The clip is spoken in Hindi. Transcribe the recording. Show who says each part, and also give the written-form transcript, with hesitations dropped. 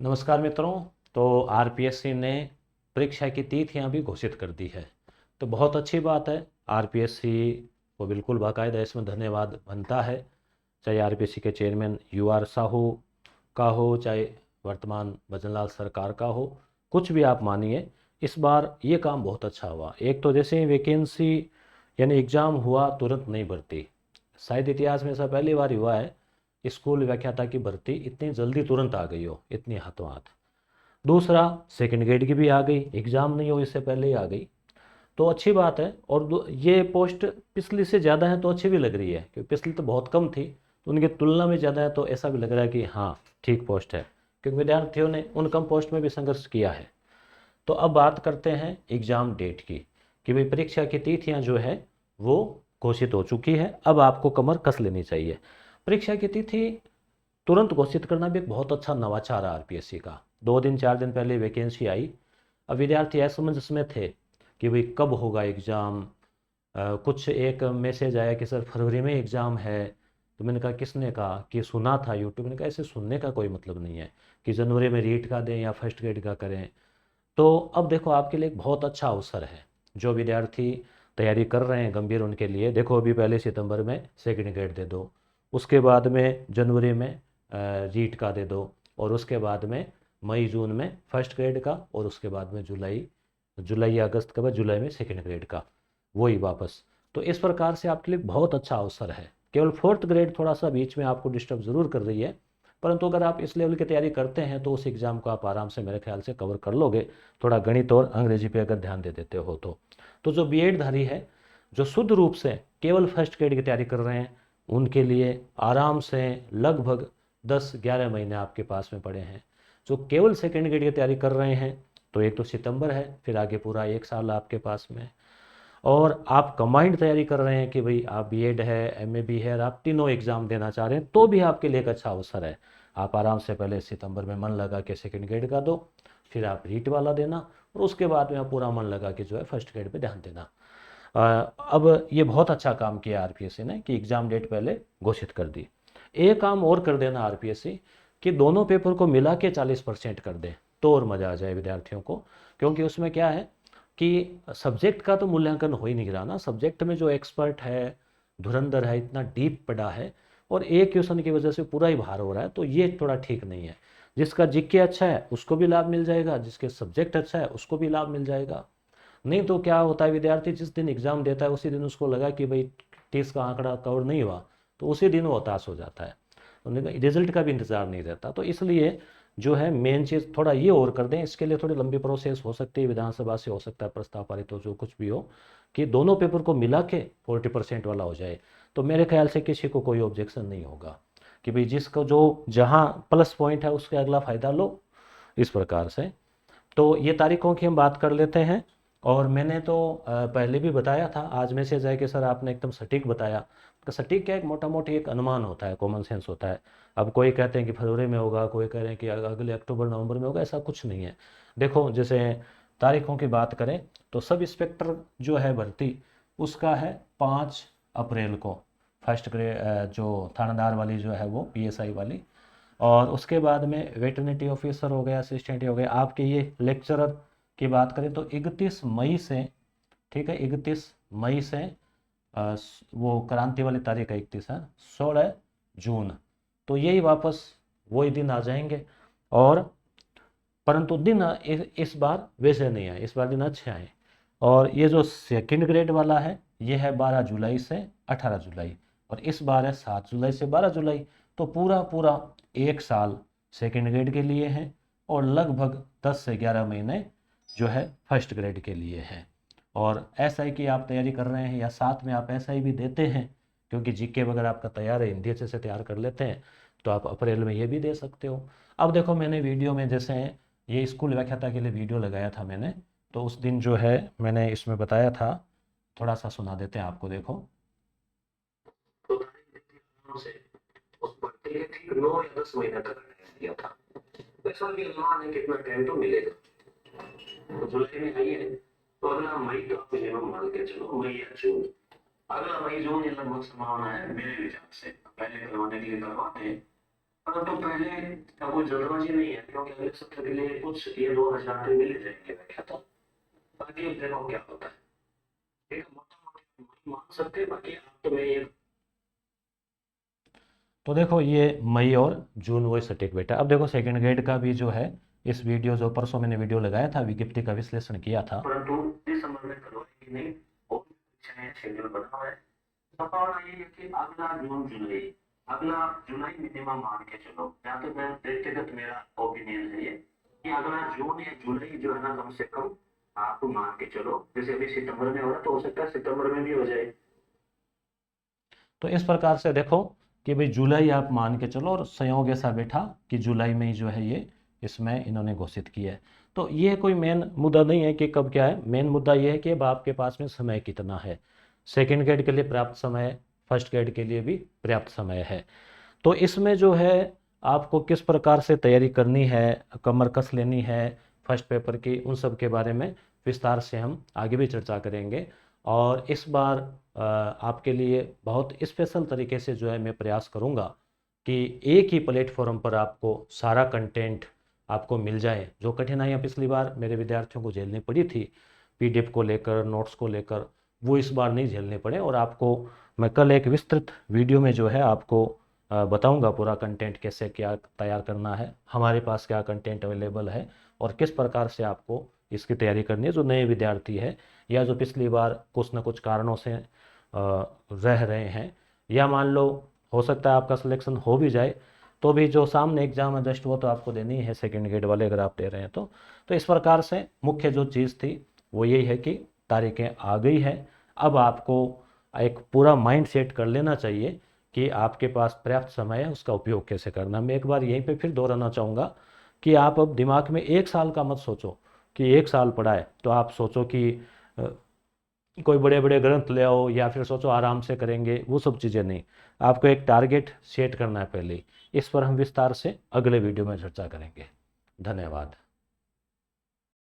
Speaker 1: नमस्कार मित्रों। तो आरपीएससी ने परीक्षा की तिथियां भी घोषित कर दी है। तो बहुत अच्छी बात है। आरपीएससी को बिल्कुल बाकायदा इसमें धन्यवाद बनता है। चाहे आरपीएससी के चेयरमैन यूआर साहू का हो, चाहे वर्तमान भजनलाल सरकार का हो, कुछ भी आप मानिए, इस बार ये काम बहुत अच्छा हुआ। एक तो जैसे ही वैकेंसी यानी एग्ज़ाम हुआ तुरंत नहीं भर्ती, शायद इतिहास में ऐसा पहली बार हुआ है स्कूल व्याख्याता की भर्ती इतनी जल्दी तुरंत आ गई हो, इतनी हाथों हाथ। दूसरा, सेकंड ग्रेड की भी आ गई, एग्ज़ाम नहीं हो इससे पहले ही आ गई, तो अच्छी बात है। और ये पोस्ट पिछली से ज़्यादा है तो अच्छी भी लग रही है, क्योंकि पिछली तो बहुत कम थी, तो उनकी तुलना में ज़्यादा है तो ऐसा भी लग रहा है कि हाँ ठीक पोस्ट है, क्योंकि विद्यार्थियों ने उन कम पोस्ट में भी संघर्ष किया है। तो अब बात करते हैं एग्ज़ाम डेट की, कि भाई परीक्षा की तिथियां जो है वो घोषित हो चुकी है। अब आपको कमर कस लेनी चाहिए। परीक्षा की तिथि तुरंत घोषित करना भी एक बहुत अच्छा नवाचार है आरपीएससी का। 2 दिन 4 दिन पहले वैकेंसी आई। अब विद्यार्थी असमंजस में थे कि भाई कब होगा एग्ज़ाम। कुछ एक मैसेज आया कि सर फरवरी में एग्ज़ाम है। तो मैंने कहा किसने कहा, कि सुना था यूट्यूब। मैंने कहा ऐसे सुनने का कोई मतलब नहीं है कि जनवरी में रीट का दें या फर्स्ट ग्रेड का करें। तो अब देखो आपके लिए एक बहुत अच्छा अवसर है। जो विद्यार्थी तैयारी कर रहे हैं गंभीर, उनके लिए देखो अभी पहले सितंबर में सेकंड ग्रेड दे दो, उसके बाद में जनवरी में रीट का दे दो, और उसके बाद में मई जून में फर्स्ट ग्रेड का, और उसके बाद में जुलाई जुलाई या अगस्त के बाद जुलाई में सेकंड ग्रेड का, वही वापस। तो इस प्रकार से आपके लिए बहुत अच्छा अवसर है। केवल फोर्थ ग्रेड थोड़ा सा बीच में आपको डिस्टर्ब ज़रूर कर रही है, परंतु अगर आप इस लेवल की तैयारी करते हैं तो उस एग्ज़ाम को आप आराम से मेरे ख्याल से कवर कर लोगे, थोड़ा गणित और अंग्रेजी पे अगर ध्यान दे देते हो तो जो बीएड धारी है, जो शुद्ध रूप से केवल फर्स्ट ग्रेड की तैयारी कर रहे हैं, उनके लिए आराम से लगभग 10-11 महीने आपके पास में पड़े हैं। जो केवल सेकेंड ग्रेड की तैयारी कर रहे हैं, तो एक तो सितंबर है, फिर आगे पूरा 1 साल आपके पास में। और आप कंबाइंड तैयारी कर रहे हैं कि भाई आप बीएड है, एमए भी है, और आप तीनों एग्जाम देना चाह रहे हैं, तो भी आपके लिए एक अच्छा अवसर है। आप आराम से पहले सितंबर में मन लगा के सेकंड ग्रेड का दो, फिर आप रीट वाला देना, और उसके बाद में आप पूरा मन लगा के जो है फर्स्ट ग्रेड पे ध्यान देना। अब ये बहुत अच्छा काम किया आरपीएससी ने कि एग्ज़ाम डेट पहले घोषित कर दी। एक काम और कर देना आरपीएससी, कि दोनों पेपर को मिला के 40% कर दे, तो और मज़ा आ जाए विद्यार्थियों को। क्योंकि उसमें क्या है कि सब्जेक्ट का तो मूल्यांकन हो ही नहीं रहा ना। सब्जेक्ट में जो एक्सपर्ट है, धुरंधर है, इतना डीप पढ़ा है, और एक क्वेश्चन की वजह से पूरा ही भार हो रहा है, तो ये थोड़ा ठीक नहीं है। जिसका जीके अच्छा है उसको भी लाभ मिल जाएगा, जिसके सब्जेक्ट अच्छा है उसको भी लाभ मिल जाएगा। नहीं तो क्या होता है, विद्यार्थी जिस दिन एग्जाम देता है उसी दिन उसको लगा कि भाई 30 का आंकड़ा कवर नहीं हुआ, तो उसी दिन वो हताश हो जाता है, रिजल्ट का भी इंतजार नहीं रहता। तो इसलिए जो है मेन चीज़ थोड़ा ये और कर दें। इसके लिए थोड़ी लंबी प्रोसेस हो सकती है, विधानसभा से हो सकता है प्रस्ताव पारित हो, जो कुछ भी हो, कि दोनों पेपर को मिला के 40% वाला हो जाए। तो मेरे ख्याल से किसी को कोई ऑब्जेक्शन नहीं होगा, कि भाई जिसको जो जहाँ प्लस पॉइंट है उसके अगला फ़ायदा लो, इस प्रकार से। तो ये तारीखों की हम बात कर लेते हैं। और मैंने तो पहले भी बताया था, आज मैसेज आया कि सर आपने एकदम सटीक बताया। तो सटीक क्या, एक मोटा मोटी एक अनुमान होता है, कॉमन सेंस होता है। अब कोई कहते हैं कि फरवरी में होगा, कोई कह रहे हैं कि अगले अक्टूबर नवंबर में होगा, ऐसा कुछ नहीं है। देखो जैसे तारीखों की बात करें, तो सब इंस्पेक्टर जो है भर्ती, उसका है 5 अप्रैल को। फर्स्ट ग्रेड जो थानेदार वाली जो है वो पीएसआई वाली। और उसके बाद में वेटरनिटी ऑफिसर हो गया, असिस्टेंट हो गया, आपके ये लेक्चरर की बात करें तो 31 मई से, ठीक है, 31 मई से वो क्रांति वाली तारीख है 31 है, 16 जून। तो यही वापस वही दिन आ जाएंगे। और परंतु दिन इस बार वैसे नहीं आए, इस बार दिन अच्छे आए। और ये जो सेकंड ग्रेड वाला है, ये है 12 जुलाई से 18 जुलाई, और इस बार है 7 जुलाई से 12 जुलाई। तो पूरा पूरा 1 साल सेकंड ग्रेड के लिए है, और लगभग 10 से 11 महीने जो है फर्स्ट ग्रेड के लिए है। और एसआई की आप तैयारी कर रहे हैं, या साथ में आप एसआई भी देते हैं, क्योंकि जीके वगैरह आपका तैयार है, हिंदी अच्छे से तैयार कर लेते हैं, तो आप अप्रैल में ये भी दे सकते हो। अब देखो मैंने वीडियो में जैसे ये स्कूल व्याख्याता के लिए वीडियो लगाया था मैंने, तो उस दिन जो है मैंने इसमें बताया था, थोड़ा सा सुना देते हैं आपको, देखो। तो से उस भर्ती के ठीक 9 या 10 महीने तक दिया था। तो इस बार भी अनुमान है कितना टाइम तो मिलेगा। तो जुलाई में आई है, तो अगला मई तो आप मिनिमम मान के चलो, मई या जून। अगला मई जून ये लगभग संभावना है मेरे विचार से, पहले करवाने के लिए करवाते हैं। परंतु पहले का कोई जरूरत ही नहीं है, क्योंकि अगले सत्र के लिए कुछ ये 2000 मिल जाएंगे व्याख्या, तो बाकी अब देखो क्या होता है। ठीक है, मोटा मोटी मान सकते हैं, बाकी आप तो मैं ये, तो देखो ये मई और जून वही सटीक बेटा। अब देखो सेकंड ग्रेड का भी जो है, इस वीडियो जो परसों मैंने वीडियो लगाया था विज्ञप्ति का विश्लेषण किया था, परंतु दिसंबर में करवाएंगे नहीं, और परीक्षाएं शेड्यूल बना हुआ है। सवाल ये है कि अगला जून जुलाई, अगला जुलाई मिनिमम मान के चलो, या तो मैं व्यक्तिगत मेरा ओपिनियन है ये कि अगला जून या जुलाई जो है ना, कम से कम आप मान के चलो। जैसे अभी सितंबर में हो रहा है, तो हो सकता है सितंबर में भी हो जाए। तो इस प्रकार से देखो कि भाई जुलाई आप मान के चलो, और संयोग ऐसा बैठा कि जुलाई में ही जो है ये इसमें इन्होंने घोषित किया है। तो ये कोई मेन मुद्दा नहीं है कि कब क्या है, मेन मुद्दा ये है कि अब आपके पास में समय कितना है। सेकेंड ग्रेड के लिए पर्याप्त समय है, फर्स्ट ग्रेड के लिए भी पर्याप्त समय है। तो इसमें जो है आपको किस प्रकार से तैयारी करनी है, कमर कस लेनी है फर्स्ट पेपर की, उन सब के बारे में विस्तार से हम आगे भी चर्चा करेंगे। और इस बार आपके लिए बहुत स्पेशल तरीके से जो है मैं प्रयास करूंगा कि एक ही प्लेटफॉर्म पर आपको सारा कंटेंट आपको मिल जाए। जो कठिनाइयाँ पिछली बार मेरे विद्यार्थियों को झेलनी पड़ी थी पीडीएफ को लेकर, नोट्स को लेकर, वो इस बार नहीं झेलने पड़े। और आपको मैं कल एक विस्तृत वीडियो में जो है आपको बताऊंगा पूरा कंटेंट कैसे क्या तैयार करना है, हमारे पास क्या कंटेंट अवेलेबल है, और किस प्रकार से आपको इसकी तैयारी करनी है। जो नए विद्यार्थी है या जो पिछली बार कुछ न कुछ कारणों से रह रहे हैं, या मान लो हो सकता है आपका सिलेक्शन हो भी जाए, तो भी जो सामने एग्जाम है जस्ट वो तो आपको देनी है सेकेंड ग्रेड वाले, अगर आप दे रहे हैं तो इस प्रकार से मुख्य जो चीज़ थी वो यही है कि तारीखें आ गई है। अब आपको एक पूरा माइंड सेट कर लेना चाहिए कि आपके पास पर्याप्त समय है, उसका उपयोग कैसे करना। मैं एक बार यहीं पे फिर दोहराना चाहूँगा कि आप अब दिमाग में एक साल का मत सोचो कि एक साल पढ़ा है तो आप सोचो कि कोई बड़े बड़े ग्रंथ ले आओ, या फिर सोचो आराम से करेंगे, वो सब चीज़ें नहीं। आपको एक टारगेट सेट करना है पहले। इस पर हम विस्तार से अगले वीडियो में चर्चा करेंगे। धन्यवाद।